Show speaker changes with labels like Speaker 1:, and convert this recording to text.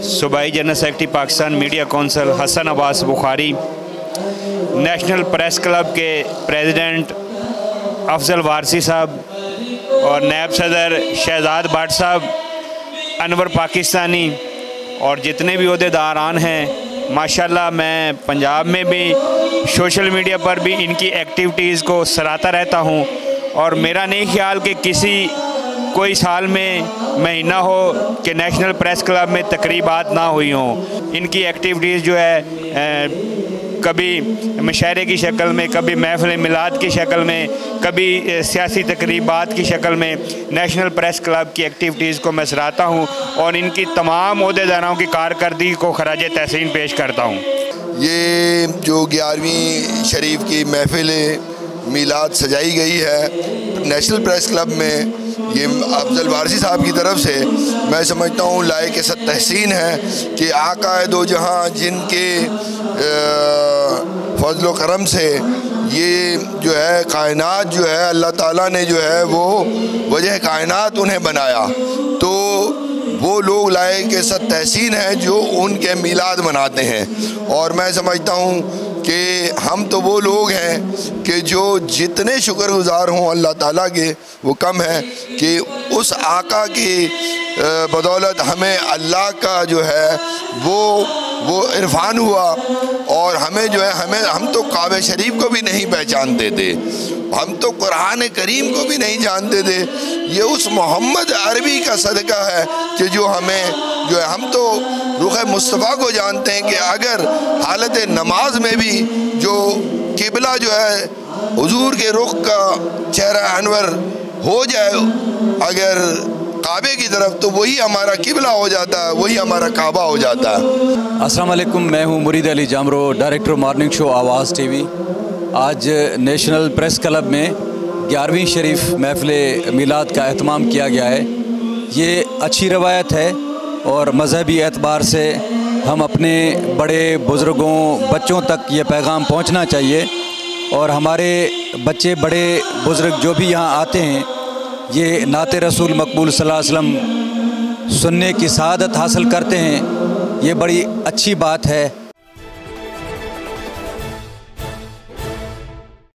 Speaker 1: सूबाई general secretary Pakistan media council Hasan Abbas Bukhari, national press club के president Afzal Warsi sahab और नायब सदर शहजाद भट्ट साहब, अनवर पाकिस्तानी और जितने भी ओहदेदारान हैं, माशाल्लाह मैं पंजाब में भी सोशल मीडिया पर भी इनकी एक्टिविटीज़ को सराहता रहता हूं और मेरा नहीं ख्याल कि कोई साल में महीना हो कि नेशनल प्रेस क्लब में तकरीबात ना हुई हों। इनकी एक्टिविटीज़ जो है कभी मुशायरे की शक्ल में, कभी महफ़िल मिलाद की शक्ल में, कभी सियासी तकरीबात की शक्ल में नेशनल प्रेस क्लब की एक्टिविटीज़ को मैं सराहता हूँ और इनकी तमाम ओहदेदारों की कारकर्दगी को खराज तहसीन पेश करता हूँ।
Speaker 2: ये जो 11वीं शरीफ की महफ़िल मिलाद सजाई गई है नेशनल प्रेस क्लब में, ये अफजल वारसी साहब की तरफ से मैं समझता हूँ लायक तहसीन है कि आका है दो जहाँ जिनके फजल करम से ये जो है कायनात जो है अल्लाह ताला ने जो है वो वजह कायनात उन्हें बनाया, तो वो लोग लायक तहसीन है जो उनके मिलाद मनाते हैं। और मैं समझता हूँ कि हम तो वो लोग हैं कि जो जितने शुक्रगुज़ार हों अल्लाह ताला के वो कम है कि उस आका की बदौलत हमें अल्लाह का जो है वो इरफान हुआ और हमें जो है हम तो काबे शरीफ को भी नहीं पहचानते थे, हम तो कुरान करीम को भी नहीं जानते थे। ये उस मोहम्मद अरबी का सदका है कि जो हमें जो है हम तो रुख मुस्तफ़ा को जानते हैं कि अगर हालत नमाज में भी जो किबला जो है हुजूर के रुख का चेहरा अनवर हो जाए अगर काबे की तरफ, तो वही हमारा किबला हो जाता है, वही हमारा काबा हो जाता है।
Speaker 3: अस्सलाम वालेकुम, मैं हूँ मुरीद अली जामरो, डायरेक्टर मॉर्निंग शो आवाज़ टीवी। आज नेशनल प्रेस क्लब में 11वीं शरीफ महफ़िल मिलाद का एहतमाम किया गया है। ये अच्छी रवायत है और मज़हबी एतबार से हम अपने बड़े बुज़ुर्गों बच्चों तक ये पैगाम पहुँचना चाहिए और हमारे बच्चे बड़े बुज़ुर्ग जो भी यहाँ आते हैं ये नाते रसूल मकबूल सल्लल्लाहु अलैहि वसल्लम सुनने की सआदत हासिल करते हैं। ये बड़ी अच्छी बात है।